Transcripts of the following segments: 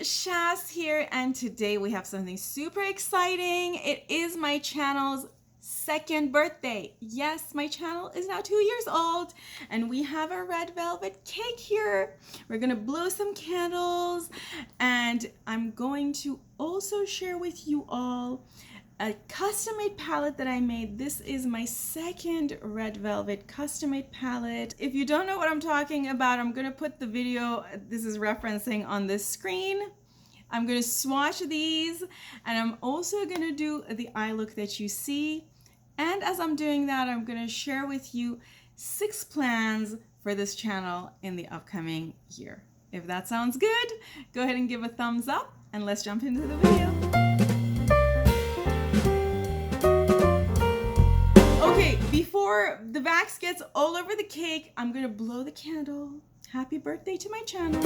Shaz here, and today we have something super exciting. It is my channel's second birthday. Yes, my channel is now 2 years old, and we have a red velvet cake here. We're gonna blow some candles, and I'm going to also share with you all a custom-made palette that I made. This is my second red velvet custom-made palette. If you don't know what I'm talking about, I'm gonna put the video this is referencing on this screen. I'm gonna swatch these, and I'm also gonna do the eye look that you see. And as I'm doing that, I'm gonna share with you 6 plans for this channel in the upcoming year. If that sounds good, go ahead and give a thumbs up, and let's jump into the video. Okay, before the wax gets all over the cake, I'm gonna blow the candle. Happy birthday to my channel.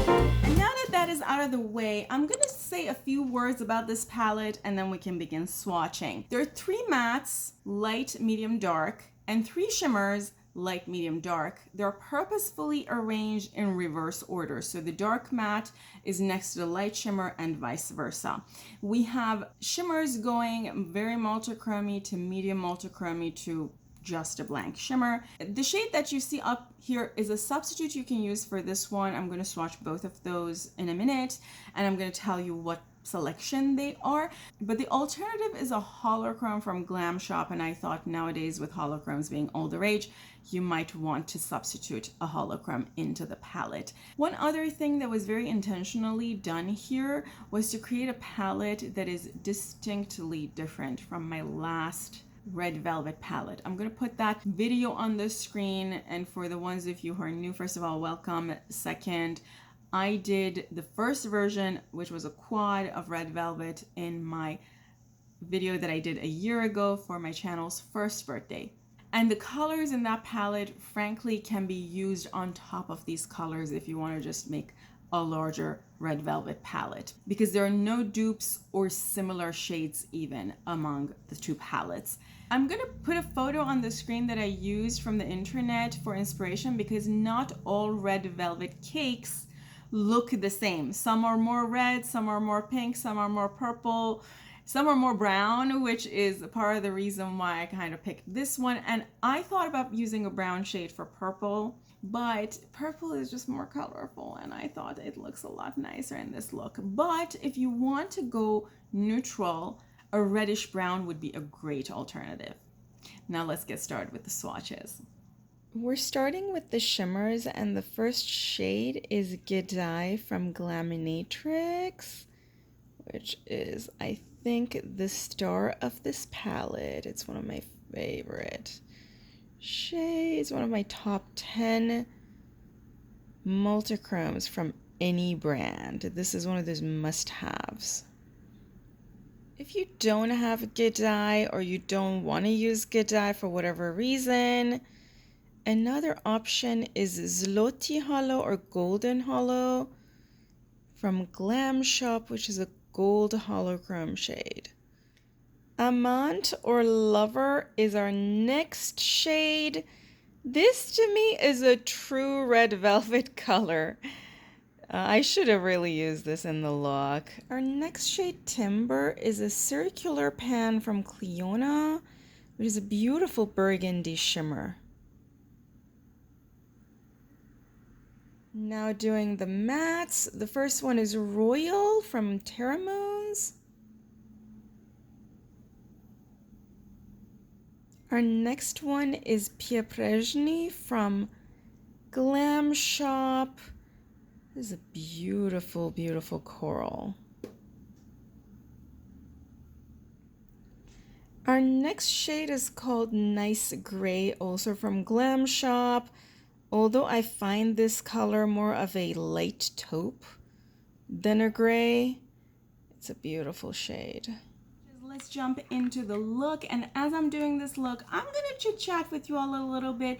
And now that that is out of the way, I'm gonna say a few words about this palette and then we can begin swatching. There are 3 mattes, light, medium, dark, and 3 shimmers, light, medium, dark. They're purposefully arranged in reverse order. So the dark matte is next to the light shimmer and vice versa. We have shimmers going very multichromy to medium multichromy to just a blank shimmer. The shade that you see up here is a substitute you can use for this one. I'm going to swatch both of those in a minute, and I'm going to tell you what selection they are. But the alternative is a holochrome from Glam Shop, and I thought nowadays with holochromes being all the rage, you might want to substitute a holochrome into the palette. One other thing that was very intentionally done here was to create a palette that is distinctly different from my last red velvet palette. I'm going to put that video on the screen, and for the ones of you who are new, first of all, welcome. Second, I did the first version, which was a quad of red velvet, in my video that I did a year ago for my channel's first birthday. And the colors in that palette, frankly, can be used on top of these colors if you want to just make a larger red velvet palette, because there are no dupes or similar shades even among the 2 palettes. I'm going to put a photo on the screen that I used from the internet for inspiration, because not all red velvet cakes look the same. Some are more red, some are more pink, some are more purple, some are more brown, which is part of the reason why I kind of picked this one. And I thought about using a brown shade for purple, but purple is just more colorful, and I thought it looks a lot nicer in this look. But if you want to go neutral, a reddish brown would be a great alternative. Now let's get started with the swatches. We're starting with the shimmers, and the first shade is G'day from Glaminatrix, which is, I think, the star of this palette. It's one of my favorite shades, one of my top 10 multichromes from any brand. This is one of those must-haves. If you don't have G'day, or you don't want to use G'day for whatever reason, another option is Zloty Hollow or Golden Hollow from Glam Shop, which is a gold holochrome shade. Amant or Lover is our next shade. This to me is a true red velvet color. I should have really used this in the look. Our next shade, Timber, is a circular pan from Cleona, which is a beautiful burgundy shimmer. Now doing the mattes. The first one is Royal from Terra Moons. Our next one is Pieprezhny from Glam Shop. This is a beautiful, beautiful coral. Our next shade is called Nice Gray, also from Glam Shop. Although I find this color more of a light taupe than a gray, it's a beautiful shade. Let's jump into the look, and as I'm doing this look, I'm gonna chit chat with you all a little bit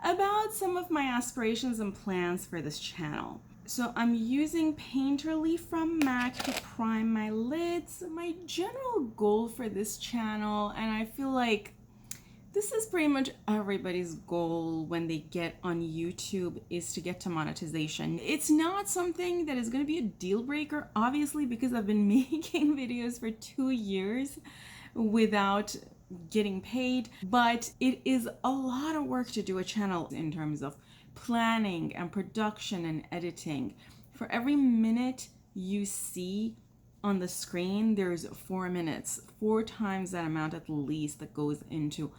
about some of my aspirations and plans for this channel. So I'm using Painterly from MAC to prime my lids. My general goal for this channel, and I feel like This is pretty much everybody's goal when they get on YouTube, is to get to monetization. It's not something that is going to be a deal breaker, obviously, because I've been making videos for 2 years without getting paid, but it is a lot of work to do a channel in terms of planning and production and editing. For every minute you see on the screen, there's 4 minutes, 4 times that amount at least that goes into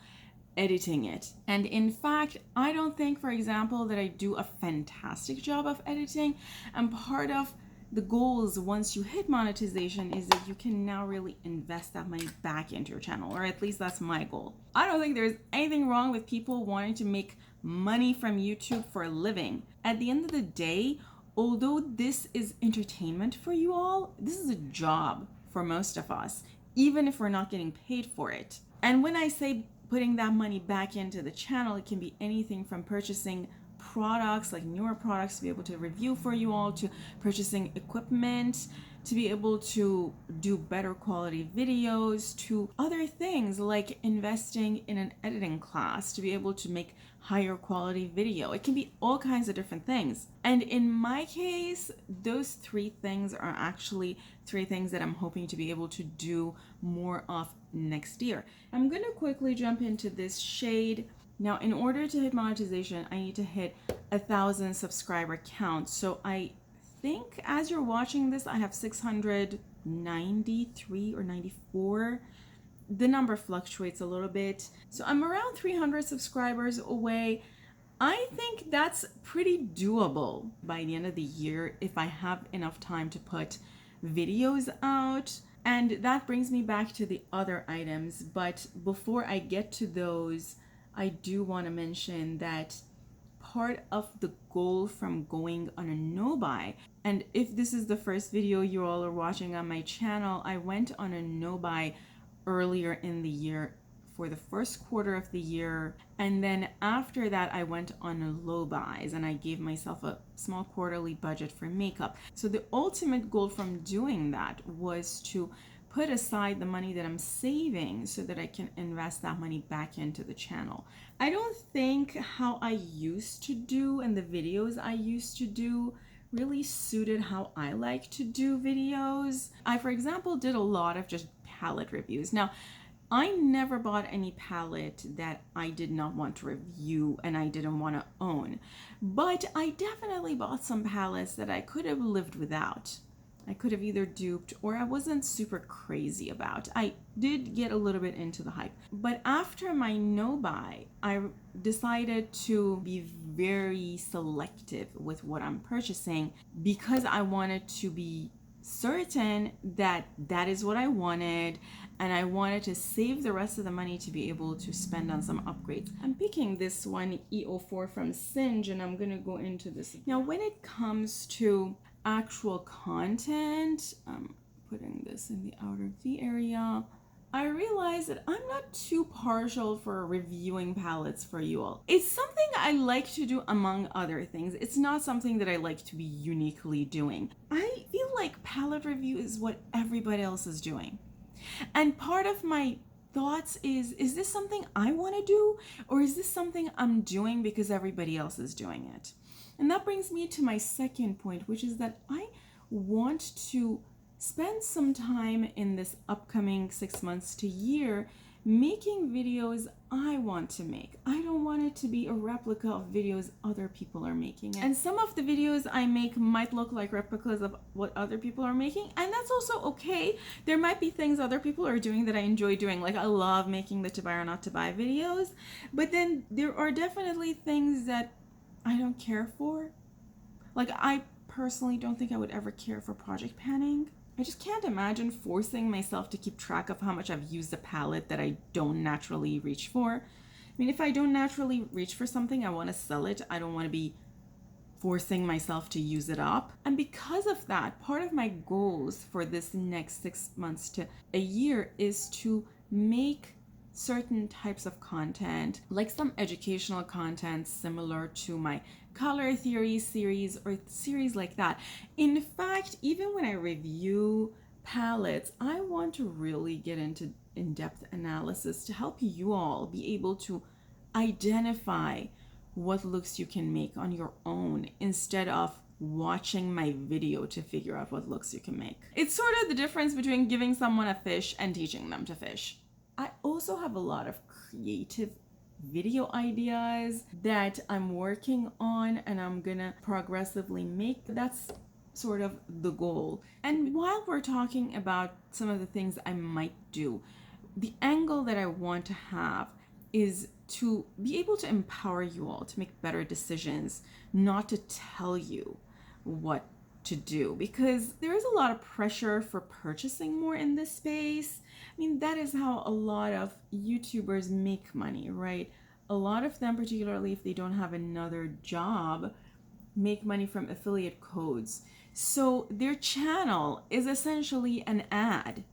editing it. And in fact, I don't think, for example, that I do a fantastic job of editing. And part of the goals once you hit monetization is that you can now really invest that money back into your channel, or at least that's my goal. I don't think there's anything wrong with people wanting to make money from YouTube for a living. At the end of the day, although this is entertainment for you all, this is a job for most of us, even if we're not getting paid for it. And when I say putting that money back into the channel, it can be anything from purchasing products, like newer products to be able to review for you all, to purchasing equipment to be able to do better quality videos, to other things like investing in an editing class to be able to make higher quality video. It can be all kinds of different things. And in my case, those 3 things are actually 3 things that I'm hoping to be able to do more of next year. I'm gonna quickly jump into this shade. Now, in order to hit monetization, I need to hit 1,000 subscriber count. So I think as you're watching this, I have 693 or 94. The number fluctuates a little bit. So I'm around 300 subscribers away. I think that's pretty doable by the end of the year if I have enough time to put videos out. And that brings me back to the other items. But before I get to those, I do want to mention that part of the goal from going on a no-buy, and if this is the first video you all are watching on my channel, I went on a no-buy earlier in the year for the first quarter of the year, and then after that I went on a low buys and I gave myself a small quarterly budget for makeup. So the ultimate goal from doing that was to put aside the money that I'm saving so that I can invest that money back into the channel. I don't think how I used to do and the videos I used to do really suited how I like to do videos. I, for example, did a lot of just palette reviews. Now, I never bought any palette that I did not want to review and I didn't want to own. But I definitely bought some palettes that I could have lived without. I could have either duped or I wasn't super crazy about. I did get a little bit into the hype. But after my no buy, I decided to be very selective with what I'm purchasing because I wanted to be certain that that is what I wanted, and I wanted to save the rest of the money to be able to spend on some upgrades. I'm picking this one E04 from Singe, and I'm gonna go into this. Now when it comes to actual content, I'm putting this in the outer V area, I realized that I'm not too partial for reviewing palettes for you all. It's something I like to do among other things. It's not something that I like to be uniquely doing. I feel like palette review is what everybody else is doing. And part of my thoughts is this something I want to do, or is this something I'm doing because everybody else is doing it? And that brings me to my second point, which is that I want to spend some time in this upcoming 6 months to year making videos I want to make. I don't want it to be a replica of videos other people are making. And some of the videos I make might look like replicas of what other people are making, and that's also okay. There might be things other people are doing that I enjoy doing. Like I love making the to buy or not to buy videos, but then there are definitely things that I don't care for. Like I personally don't think I would ever care for project panning. I just can't imagine forcing myself to keep track of how much I've used a palette that I don't naturally reach for. I mean, if I don't naturally reach for something, I want to sell it. I don't want to be forcing myself to use it up. And because of that, part of my goals for this next 6 months to a year is to make certain types of content, like some educational content similar to my color theory series or series like that. In fact, even when I review palettes, I want to really get into in-depth analysis to help you all be able to identify what looks you can make on your own instead of watching my video to figure out what looks you can make. It's sort of the difference between giving someone a fish and teaching them to fish. I also have a lot of creative video ideas that I'm working on and I'm gonna progressively make. That's sort of the goal. And while we're talking about some of the things I might do, the angle that I want to have is to be able to empower you all to make better decisions, not to tell you what to do, because there is a lot of pressure for purchasing more in this space. I mean, that is how a lot of YouTubers make money, right? A lot of them, particularly if they don't have another job, make money from affiliate codes. So their channel is essentially an ad.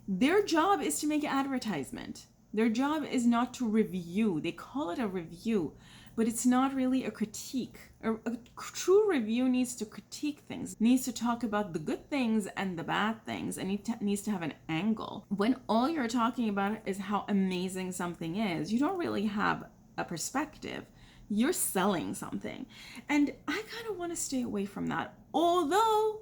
Their job is to make advertisement. Their job is not to review. They call it a review, but it's not really a critique. A true review needs to critique things, needs to talk about the good things and the bad things, and it needs to have an angle. When all you're talking about is how amazing something is, you don't really have a perspective. You're selling something. And I kind of want to stay away from that. Although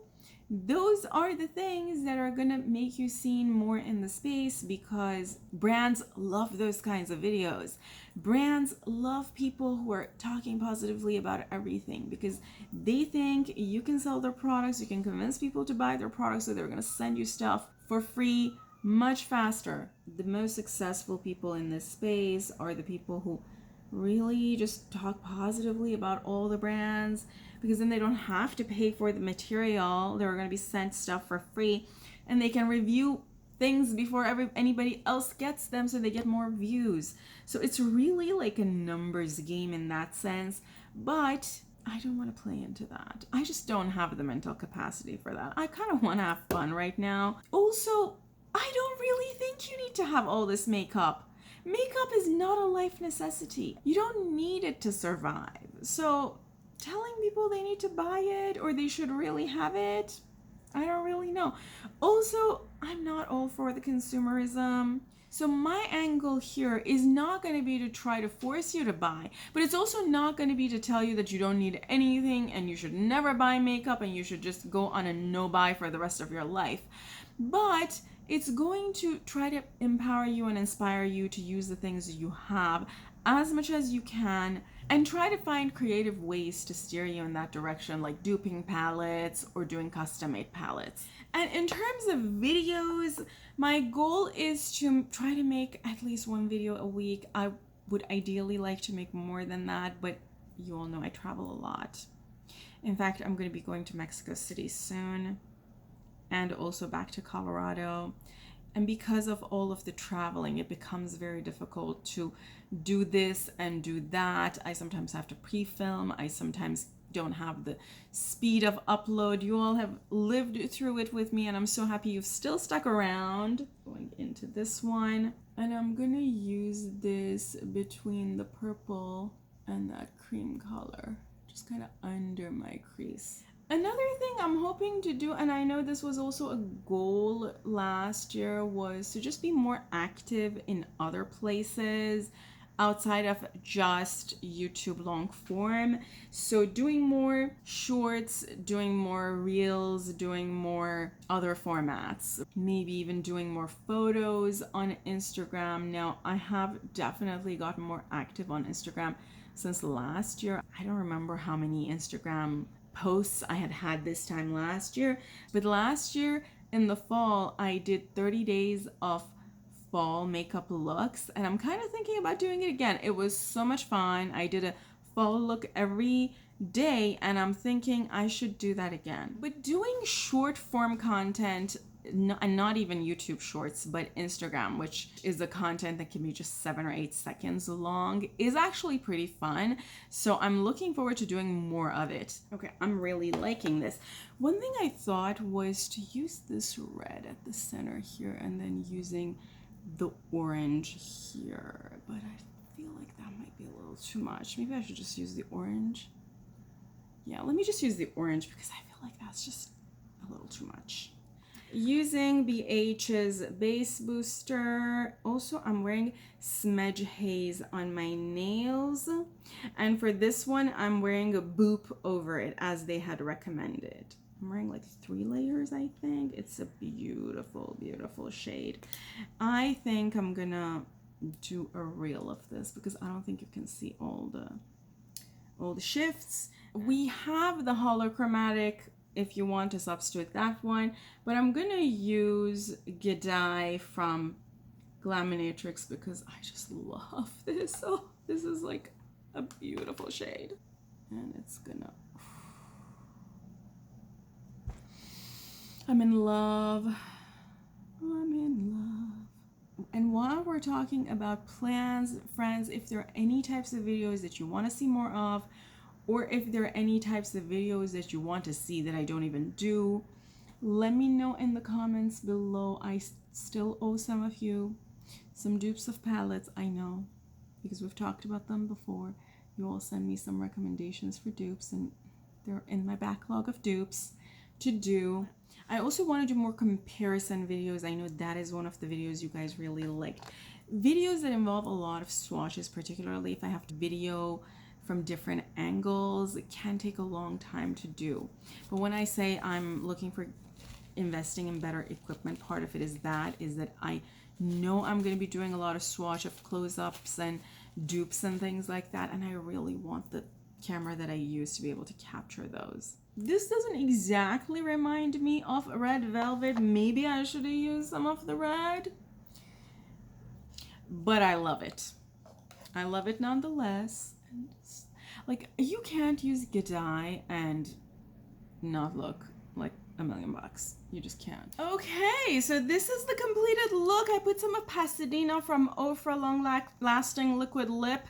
those are the things that are going to make you seen more in the space, because brands love those kinds of videos. Brands love people who are talking positively about everything, because they think you can sell their products, you can convince people to buy their products, so they're going to send you stuff for free much faster. The most successful people in this space are the people who really just talk positively about all the brands, because then they don't have to pay for the material. They're going to be sent stuff for free, and they can review things before anybody else gets them, so they get more views. So it's really like a numbers game in that sense, but I don't want to play into that. I just don't have the mental capacity for that. I kind of want to have fun right now. Also, I don't really think you need to have all this makeup. Makeup is not a life necessity. You don't need it to survive. So telling people they need to buy it or they should really have it, I don't really know. Also, I'm not all for the consumerism. So my angle here is not going to be to try to force you to buy, but it's also not going to be to tell you that you don't need anything and you should never buy makeup and you should just go on a no buy for the rest of your life. But it's going to try to empower you and inspire you to use the things you have as much as you can, and try to find creative ways to steer you in that direction, like duping palettes or doing custom made palettes. And in terms of videos, my goal is to try to make at least one video a week. I would ideally like to make more than that, but you all know I travel a lot. In fact, I'm going to be going to Mexico City soon, and also back to Colorado. And because of all of the traveling, it becomes very difficult to do this and do that. I sometimes have to pre-film. I sometimes don't have the speed of upload. You all have lived through it with me, and I'm so happy you've still stuck around. Going into this one, and I'm gonna use this between the purple and that cream color, just kind of under my crease. Another thing I'm hoping to do, and I know this was also a goal last year, was to just be more active in other places outside of just YouTube long form. So doing more shorts, doing more reels, doing more other formats, maybe even doing more photos on Instagram. Now, I have definitely gotten more active on Instagram since last year. I don't remember how many Instagram posts I had this time last year, but last year in the fall I did 30 days of fall makeup looks, and I'm kind of thinking about doing it again. It was so much fun. I did a fall look every day, and I'm thinking I should do that again. But doing short form content, and not even YouTube shorts, but Instagram, which is the content that can be just 7 or 8 seconds long, is actually pretty fun. So I'm looking forward to doing more of it. Okay, I'm really liking this. One thing I thought was to use this red at the center here and then using the orange here, but I feel like that might be a little too much. Maybe I should just use the orange. Yeah, let me just use the orange because I feel like that's just a little too much. Using BH's Base Booster. Also, I'm wearing Smedge Haze on my nails. And for this one, I'm wearing a Boop over it as they had recommended. I'm wearing like 3 layers, I think. It's a beautiful, beautiful shade. I think I'm gonna do a reel of this because I don't think you can see all the shifts. We have the holochromatic if you want to substitute that one, but I'm gonna use G'day from Glaminatrix because I just love this. Oh, this is like a beautiful shade. And it's gonna, I'm in love. I'm in love. And while we're talking about plans, friends, if there are any types of videos that you want to see more of, or if there are any types of videos that you want to see that I don't even do, let me know in the comments below. I still owe some of you some dupes of palettes, I know, because we've talked about them before. You all send me some recommendations for dupes, and they're in my backlog of dupes to do. I also want to do more comparison videos. I know that is one of the videos you guys really liked. Videos that involve a lot of swatches, particularly if I have to video from different angles, it can take a long time to do. But when I say I'm looking for investing in better equipment, part of it is that I know I'm going to be doing a lot of swatch of close-ups and dupes and things like that, and I really want the camera that I use to be able to capture those. This doesn't exactly remind me of Red Velvet. Maybe I should have used some of the red, but I love it. I love it nonetheless. And like, you can't use G'day and not look like $1,000,000. You just can't. Okay, so this is the completed look. I put some of Pasadena from Ofra Long Lasting Liquid Lip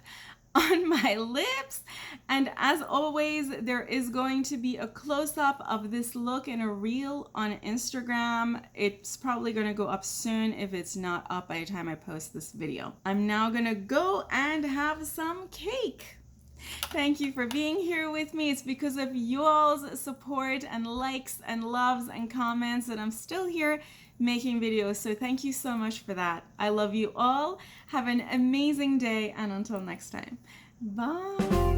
on my lips, and as always, there is going to be a close-up of this look in a reel on Instagram. It's probably going to go up soon if it's not up by the time I post this video. I'm now gonna go and have some cake. Thank you for being here with me. It's because of you all's support and likes and loves and comments that I'm still here making videos. So thank you so much for that. I love you all. Have an amazing day, and until next time, bye.